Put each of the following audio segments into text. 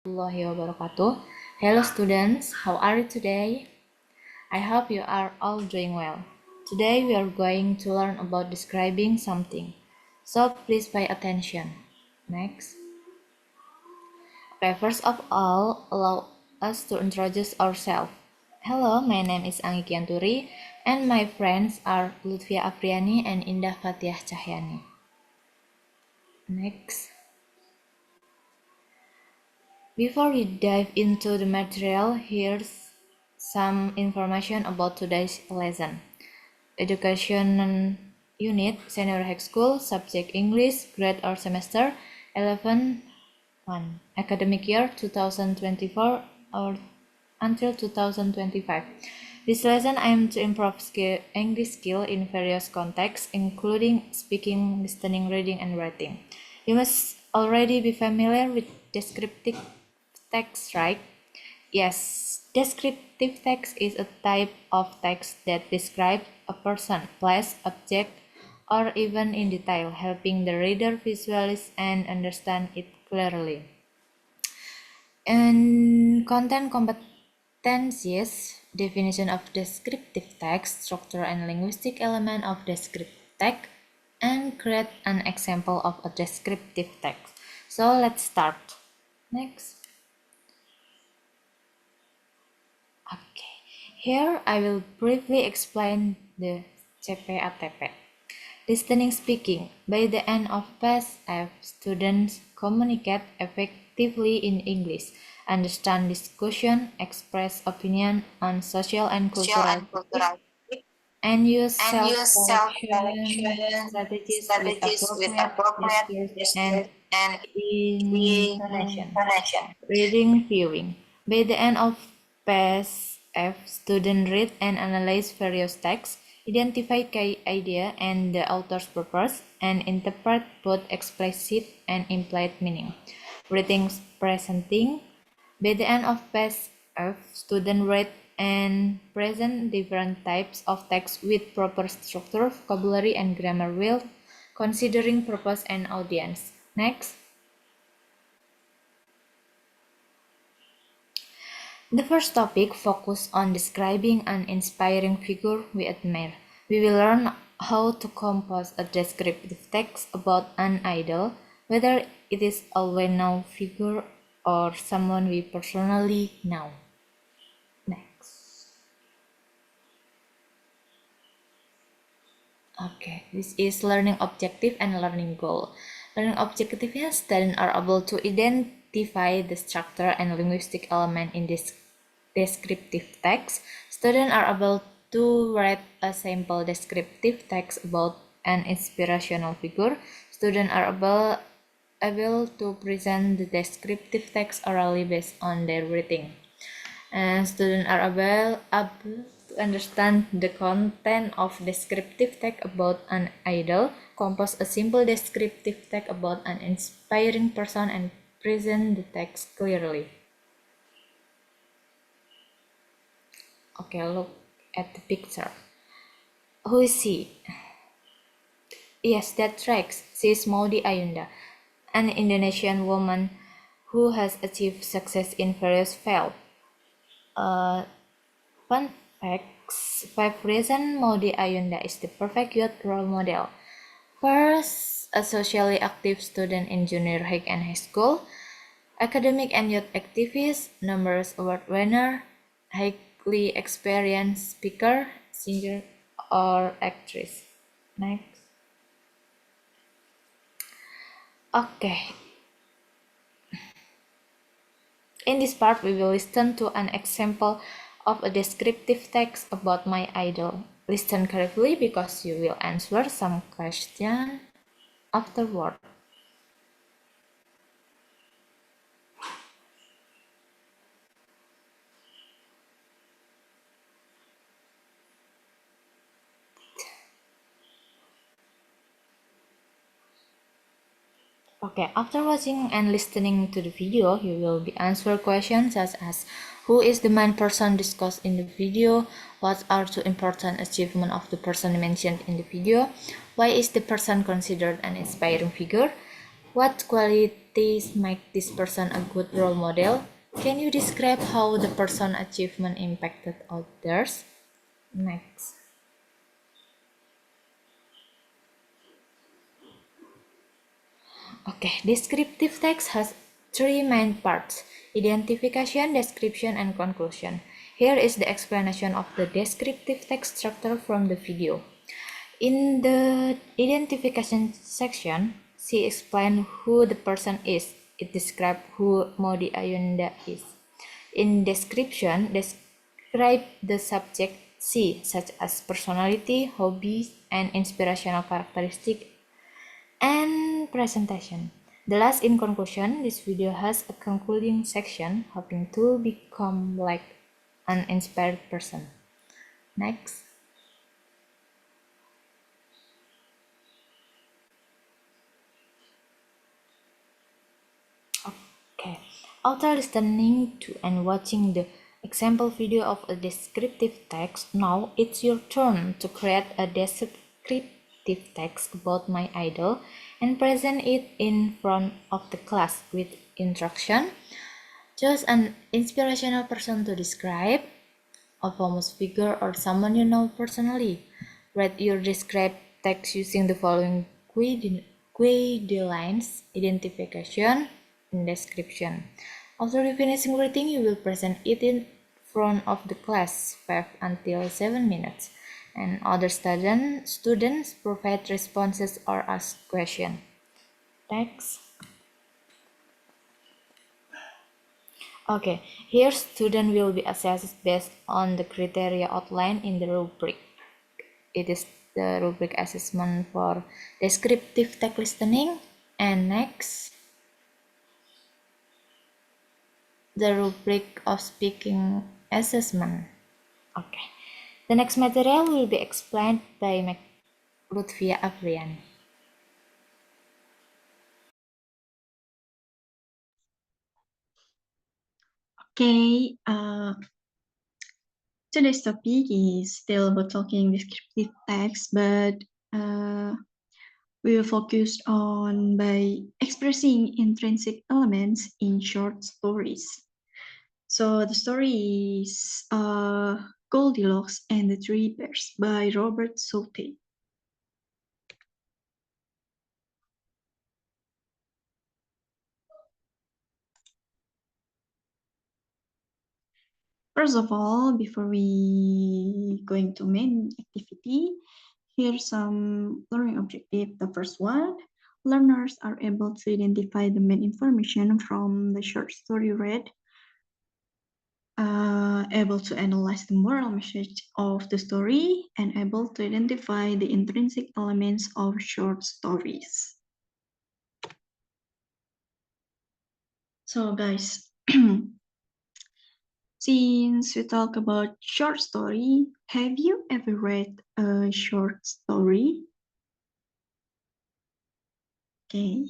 Warahmatullahi wabarakatuh. Hello students, how are you today? I hope you are all doing well. Today we are going to learn about describing something. So please pay attention. Next. Okay, first of all, allow us to introduce ourselves. Hello, my name is Anggi Kianturi and my friends are Lutfia Apriani and Indah Fathiah Cahyani. Next. Before we dive into the material, here's some information about today's lesson. Education unit, senior high school, subject English, grade or semester 11 1, academic year 2024 or until 2025. This lesson aims to improve English skill in various contexts, including speaking, listening, reading, and writing. You must already be familiar with descriptive text, right? Yes, descriptive text is a type of text that describes a person, place, object, or even in detail, helping the reader visualize and understand it clearly. And content competencies, definition of descriptive text, structure and linguistic element of descriptive text, and create an example of a descriptive text. So let's start. Next. Okay, here I will briefly explain the CPATP. Listening speaking. By the end of PAS F, students communicate effectively in English, understand discussion, express opinion on social and cultural topics, and use self-correction strategies with appropriate discourse and intonation. Reading viewing. By the end of PAS F, students read and analyze various texts, identify key idea and the author's purpose, and interpret both explicit and implied meaning. Reading presenting. By the end of PAS F, students read and present different types of text with proper structure, vocabulary, and grammar while considering purpose and audience. Next. The first topic focuses on describing an inspiring figure we admire. We will learn how to compose a descriptive text about an idol, whether it is a well-known figure or someone we personally know. Next. Okay, this is learning objective and learning goal. Learning objective is students are able to identify the structure and linguistic element in this descriptive text. Students are able to write a sample descriptive text about an inspirational figure. Students are able to present the descriptive text orally based on their reading. And students are able to understand the content of descriptive text about an idol, compose a simple descriptive text about an inspiring person, and present the text clearly. Okay, look at the picture. Who is she? Yes, that's right. She is Maudy Ayunda, an Indonesian woman who has achieved success in various fields. Fun facts: 5 reasons Maudy Ayunda is the perfect youth role model. First, a socially active student in junior high and high school, academic and youth activist, numerous award winner, highly experienced speaker, singer, or actress. Next. Okay. In this part, we will listen to an example of a descriptive text about my idol. Listen carefully because you will answer some questions afterward. Okay, after watching and listening to the video, you will be answer questions such as who is the main person discussed in the video, what are the important achievements of the person mentioned in the video, why is the person considered an inspiring figure, what qualities qualities make this person a good role model? Can you describe how the person's achievement impacted others? Next. Okay, descriptive text has three main parts: identification, description, and conclusion. Here is the explanation of the descriptive text structure from the video. In the identification section, she explained who the person is. It describes who Modi Ayunda is. In description, describe the subject C, such as personality, hobbies, and inspirational characteristic, and presentation. The last in conclusion, this video has a concluding section, hoping to become like an inspired person. Next. Okay. After listening to and watching the example video of a descriptive text, now it's your turn to create a descriptive text about my idol and present it in front of the class with instruction. Choose an inspirational person to describe, a famous figure or someone you know personally. Write your descriptive text using the following guidelines: identification and description. After finishing writing, you will present it in front of the class 5 until 7 minutes, and other students provide responses or ask questions. Next. Okay, here student will be assessed based on the criteria outlined in the rubric. It is the rubric assessment for descriptive text listening. And next, the rubric of speaking assessment. Okay, the next material will be explained by Lutfia Afriani. Okay, today's topic is still about talking descriptive text, but we will focus on by expressing intrinsic elements in short stories. So the story is Goldilocks and the Three Bears by Robert Southey. First of all, before we going to main activity, here's some learning objective. The first one, learners are able to identify the main information from the short story read, able to analyze the moral message of the story, and able to identify the intrinsic elements of short stories. So guys, since we talk about short story, have you ever read a short story? Okay.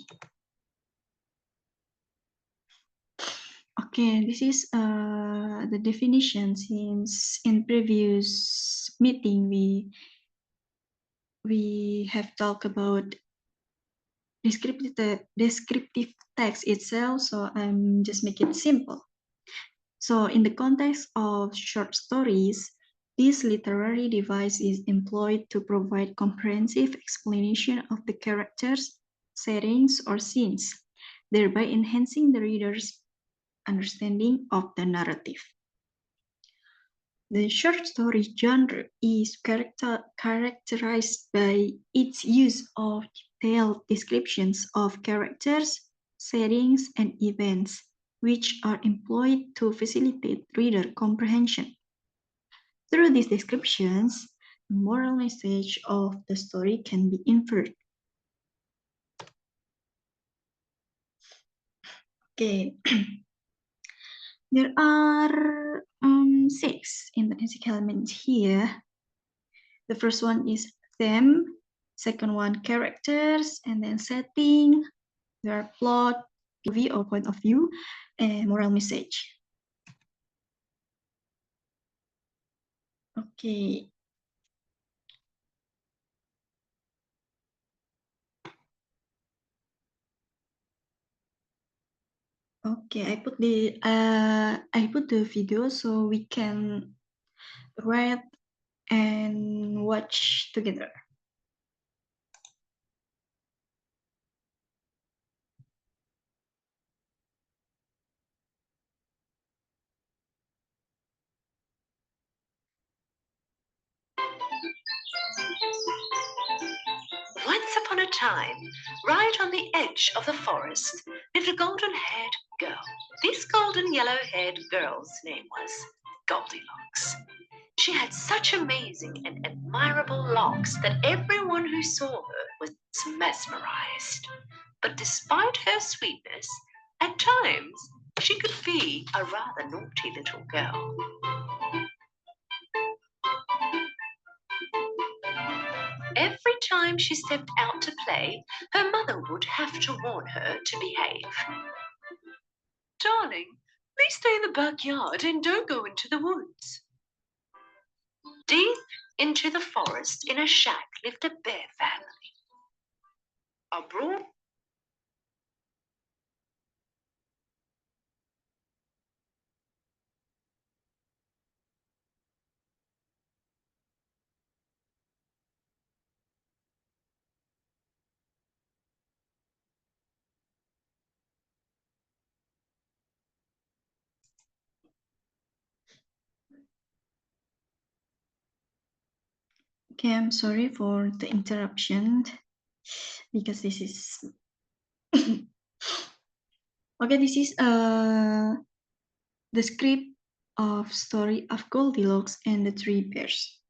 Okay, this is the definition. Since in previous meeting we have talked about descriptive text itself, so I'm just make it simple. So in the context of short stories, this literary device is employed to provide comprehensive explanation of the characters, settings, or scenes, thereby enhancing the reader's understanding of the narrative. The short story genre is characterized by its use of detailed descriptions of characters, settings, and events, which are employed to facilitate reader comprehension. Through these descriptions, the moral message of the story can be inferred. Okay, there are 6 intrinsic elements here. The first one is theme, second one characters, and then setting, there are plot, POV or point of view, and moral message. Okay. Okay, I put the video so we can read and watch together. Once upon a time, right on the edge of the forest, lived a golden-haired girl. This golden yellow-haired girl's name was Goldilocks. She had such amazing and admirable locks that everyone who saw her was mesmerized. But despite her sweetness, at times she could be a rather naughty little girl. Every time she stepped out to play, her mother would have to warn her to behave. Darling, please stay in the backyard and don't go into the woods. Deep into the forest, in a shack, lived a bear family. A broad Okay, I'm sorry for the interruption because this is okay. This is the script of story of Goldilocks and the Three Bears.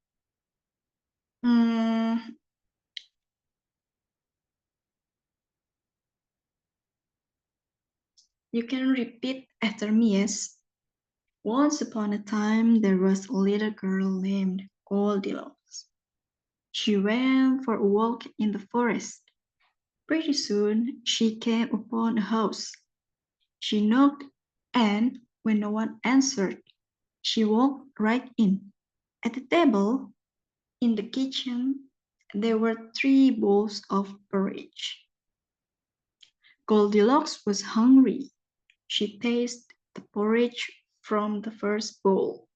You can repeat after me, yes. Once upon a time, there was a little girl named Goldilocks. She went for a walk in the forest. Pretty soon, she came upon a house. She knocked, and when no one answered, she walked right in. At the table in the kitchen, there were 3 bowls of porridge. Goldilocks was hungry. She tasted the porridge from the first bowl.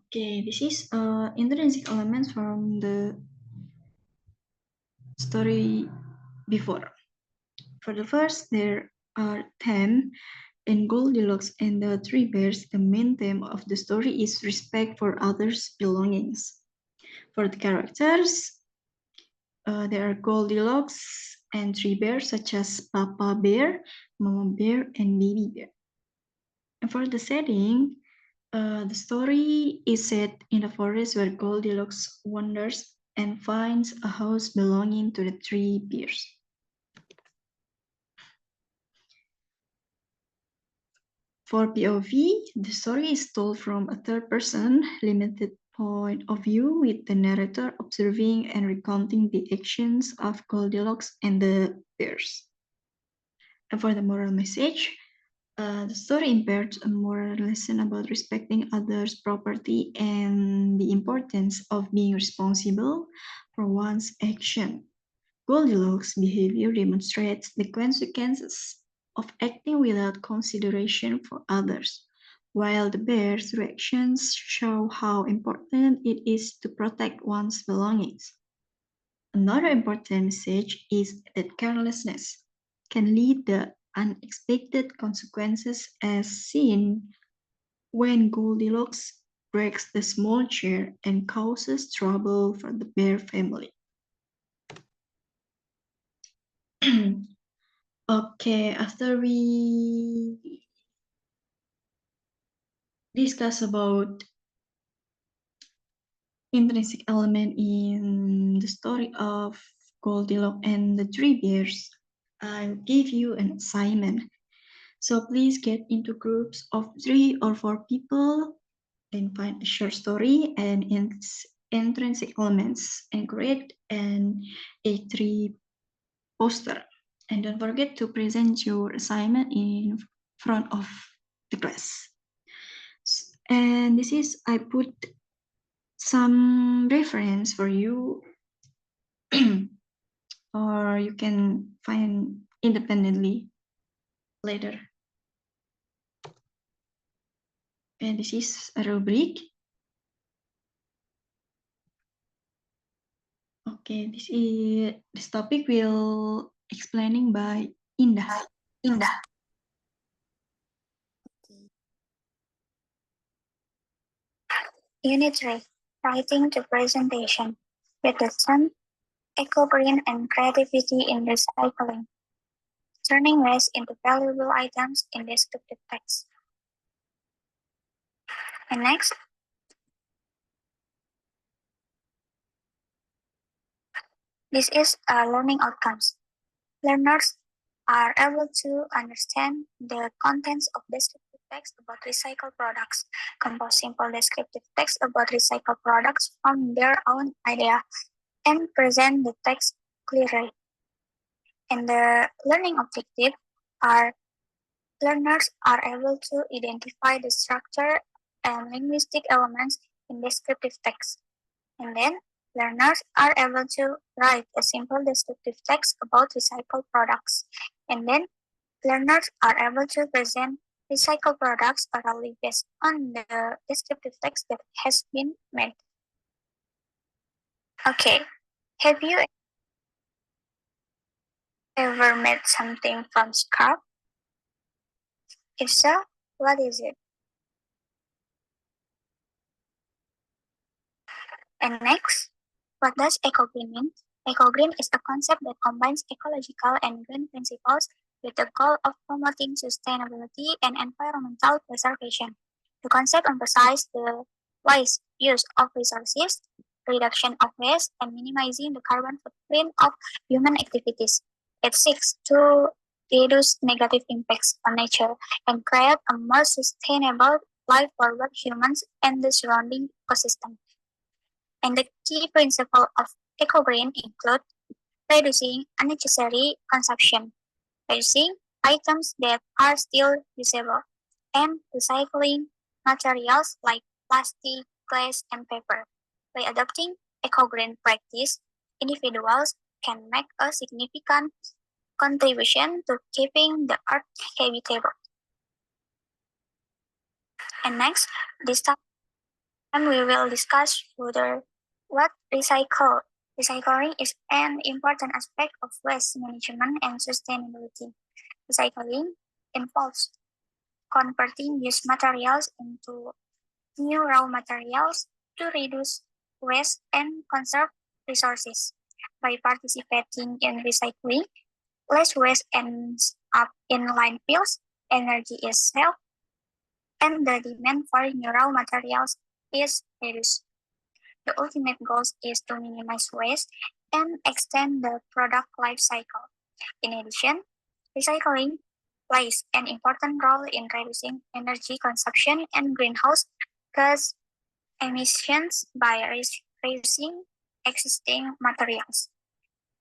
Okay, this is intrinsic elements from the story before. For the first, there are 10. In Goldilocks and the Three Bears, the main theme of the story is respect for others' belongings. For the characters, there are Goldilocks and Three Bears, such as Papa Bear, Mama Bear, and Baby Bear. And for the setting, the story is set in a forest where Goldilocks wanders and finds a house belonging to the Three Bears. For POV, the story is told from a third-person, limited point of view, with the narrator observing and recounting the actions of Goldilocks and the bears. And for the moral message, the story imparts a moral lesson about respecting others' property and the importance of being responsible for one's action. Goldilocks' behavior demonstrates the consequences of acting without consideration for others, while the bear's reactions show how important it is to protect one's belongings. Another important message is that carelessness can lead to unexpected consequences, as seen when Goldilocks breaks the small chair and causes trouble for the bear family. Okay, after we discuss about intrinsic element in the story of Goldilocks and the Three Bears, I'll give you an assignment. So please get into groups of 3 or 4 people, then find a short story and its intrinsic elements and create an A3 poster. And don't forget to present your assignment in front of the class. And this is, I put some reference for you or you can find independently later. And this is a rubric. Okay, this topic will explaining by Indah. Unit 3, Writing to Presentation, with the theme Eco-Green and Creativity in Recycling, Turning Waste into Valuable Items in Descriptive Text. And next, this is learning outcomes. Learners are able to understand the contents of descriptive text about recycled products, compose simple descriptive text about recycled products from their own idea, and present the text clearly. And the learning objective are learners are able to identify the structure and linguistic elements in descriptive text. And then learners are able to write a simple descriptive text about recycled products. And then learners are able to present recycled products orally based on the descriptive text that has been made. Okay, have you ever made something from scrap? If so, what is it? And next, what does eco-green mean? Eco-green is a concept that combines ecological and green principles with the goal of promoting sustainability and environmental preservation. The concept emphasizes the wise use of resources, reduction of waste, and minimizing the carbon footprint of human activities. It seeks to reduce negative impacts on nature and create a more sustainable life for both humans and the surrounding ecosystem. And the key principles of eco-green include reducing unnecessary consumption, reducing items that are still usable, and recycling materials like plastic, glass, and paper. By adopting eco-green practice, individuals can make a significant contribution to keeping the earth habitable. And next, this time we will discuss further what recycling is an important aspect of waste management and sustainability. Recycling involves converting used materials into new raw materials to reduce waste and conserve resources. By participating in recycling, less waste ends up in landfills, energy is saved, and the demand for new raw materials is reduced. The ultimate goal is to minimize waste and extend the product life cycle. In addition, recycling plays an important role in reducing energy consumption and greenhouse gas emissions by reusing existing materials.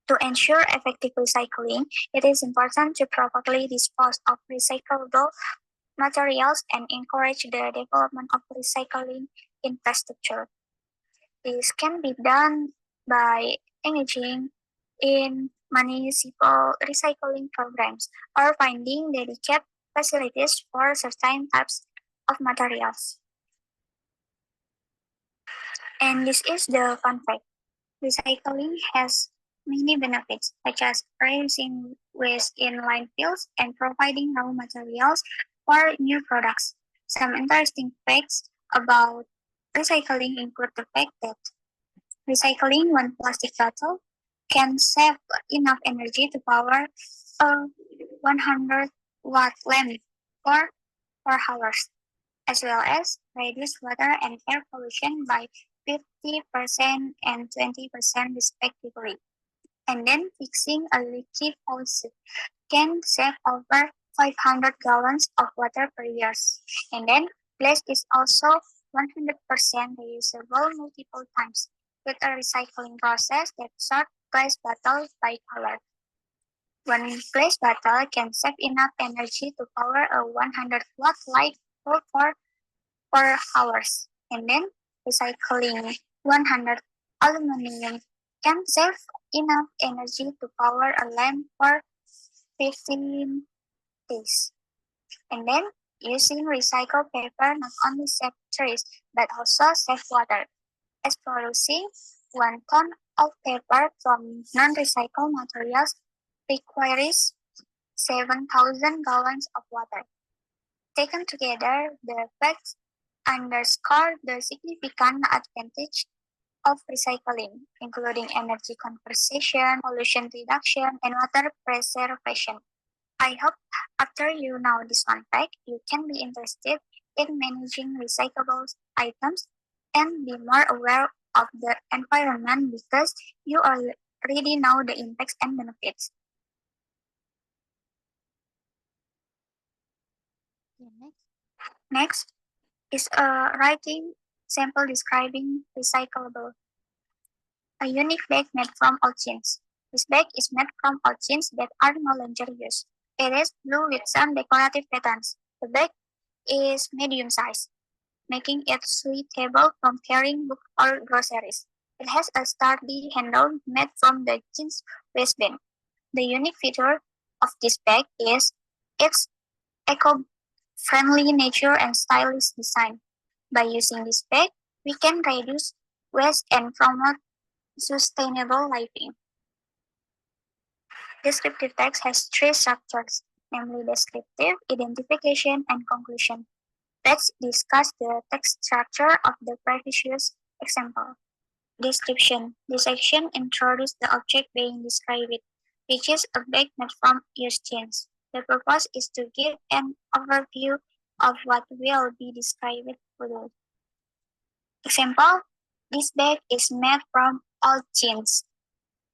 To ensure effective recycling, it is important to properly dispose of recyclable materials and encourage the development of recycling infrastructure. This can be done by engaging in municipal recycling programs or finding dedicated facilities for certain types of materials. And this is the fun fact. Recycling has many benefits, such as reducing waste in landfills and providing raw materials for new products. Some interesting facts about recycling include the fact that recycling one plastic bottle can save enough energy to power a 100-watt lamp for 4 hours, as well as reduce water and air pollution by 50% and 20% respectively. And then fixing a leaky faucet can save over 500 gallons of water per year. And then glass is also 100% reusable multiple times with a recycling process that sorts glass bottles by color. One glass bottle can save enough energy to power a 100-watt light bulb for 4 hours. And then recycling 100 aluminum can save enough energy to power a lamp for 15 days. And then, using recycled paper not only saves trees but also saves water, as producing 1 ton of paper from non-recycled materials requires 7,000 gallons of water. Taken together, the facts underscore the significant advantage of recycling, including energy conservation, pollution reduction, and water preservation. I hope after you know this one fact, you can be interested in managing recyclable items and be more aware of the environment because you already know the impacts and benefits. Next is a writing sample describing recyclable. A unique bag made from old jeans. This bag is made from old jeans that are no longer used. It is blue with some decorative patterns. The bag is medium size, making it suitable for carrying books or groceries. It has a sturdy handle made from the jeans waistband. The unique feature of this bag is its eco-friendly nature and stylish design. By using this bag, we can reduce waste and promote sustainable living. Descriptive text has three structures, namely descriptive, identification, and conclusion. Let's discuss the text structure of the previous example. Description. This section introduces the object being described, which is a bag made from used jeans. The purpose is to give an overview of what will be described below. Example, this bag is made from old jeans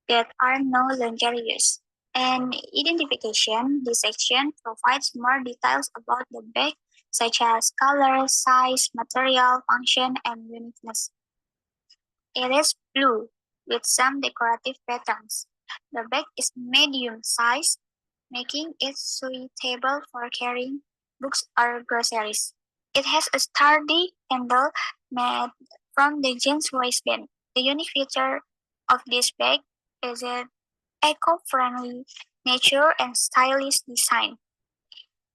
that are no longer used. And identification, this section provides more details about the bag, such as color, size, material, function, and uniqueness. It is blue with some decorative patterns. The bag is medium size, making it suitable for carrying books or groceries. It has a sturdy handle made from the jeans waistband. The unique feature of this bag is its eco-friendly nature and stylish design.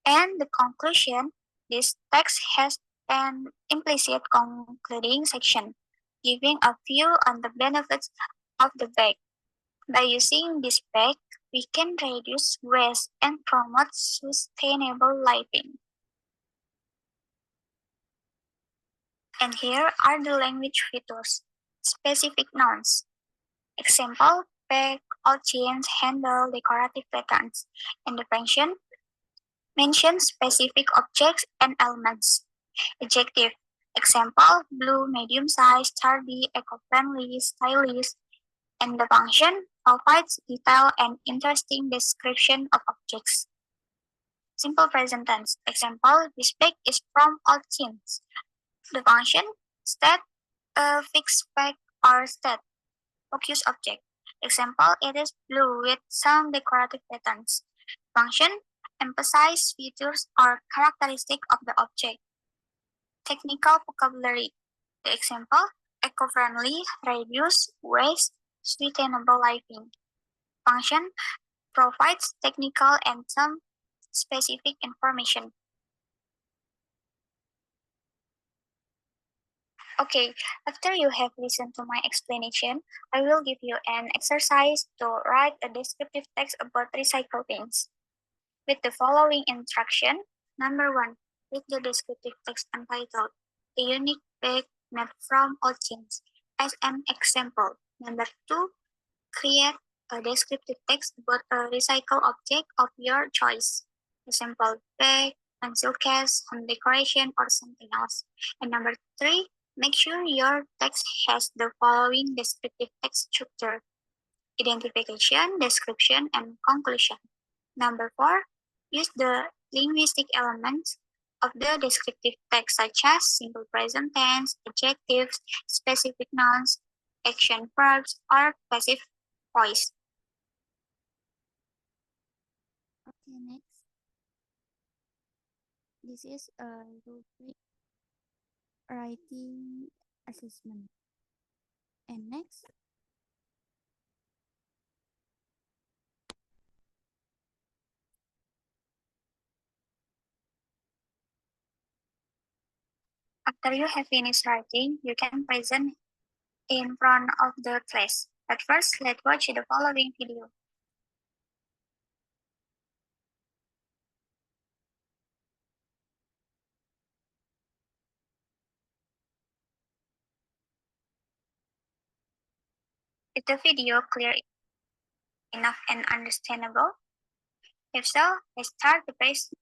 And the conclusion, this text has an implicit concluding section, giving a view on the benefits of the bag. By using this bag, we can reduce waste and promote sustainable living. And here are the language features. Specific nouns. Example, bag, old jeans, handle, decorative patterns. And the function, mention specific objects and elements. Adjective. Example, blue, medium size, sturdy, eco-friendly, stylish. And the function provides detailed and interesting description of objects. Simple present tense. Example, this bag is from old jeans. The function, state a fixed bag or state focus object. Example, it is blue with some decorative patterns. Function, emphasize features or characteristic of the object. Technical vocabulary. The example, eco-friendly, reduce waste, sustainable living. Function, provides technical and some specific information. Okay, after you have listened to my explanation, I will give you an exercise to write a descriptive text about recycled things. With the following instruction, number 1, read the descriptive text entitled "A Unique Bag Made from Old Jeans" as an example. Number 2, create a descriptive text about a recycled object of your choice. Example, bag, pencil case, home decoration, or something else. And number 3, make sure your text has the following descriptive text structure: identification, description, and conclusion. Number 4, use the linguistic elements of the descriptive text such as simple present tense, adjectives, specific nouns, action verbs, or passive voice. Okay, next. This is a rubric writing assessment. And next, After you have finished writing, you can present in front of the class. But first, let's watch the following video. Is the video clear enough and understandable? If so, let's start the presentation.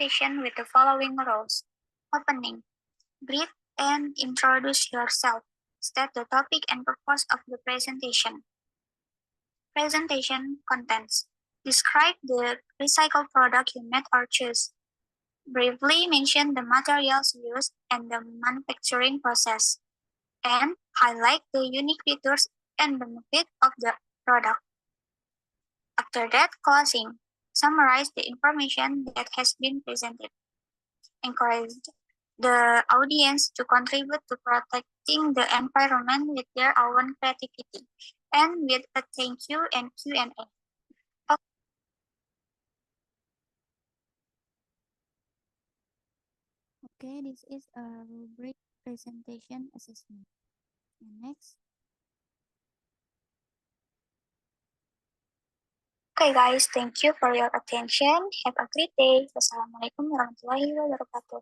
With the following rules. Opening. Greet and introduce yourself. State the topic and purpose of the presentation. Presentation contents. Describe the recycled product you made or choose. Briefly mention the materials used and the manufacturing process. And highlight the unique features and benefits of the product. After that, closing. Summarize the information that has been presented. Encourage the audience to contribute to protecting the environment with their own creativity. And with a thank you and Q&A. okay, this is a rubric presentation assessment. And next, Okay guys, thank you for your attention. Have a great day. Wassalamualaikum warahmatullahi wabarakatuh.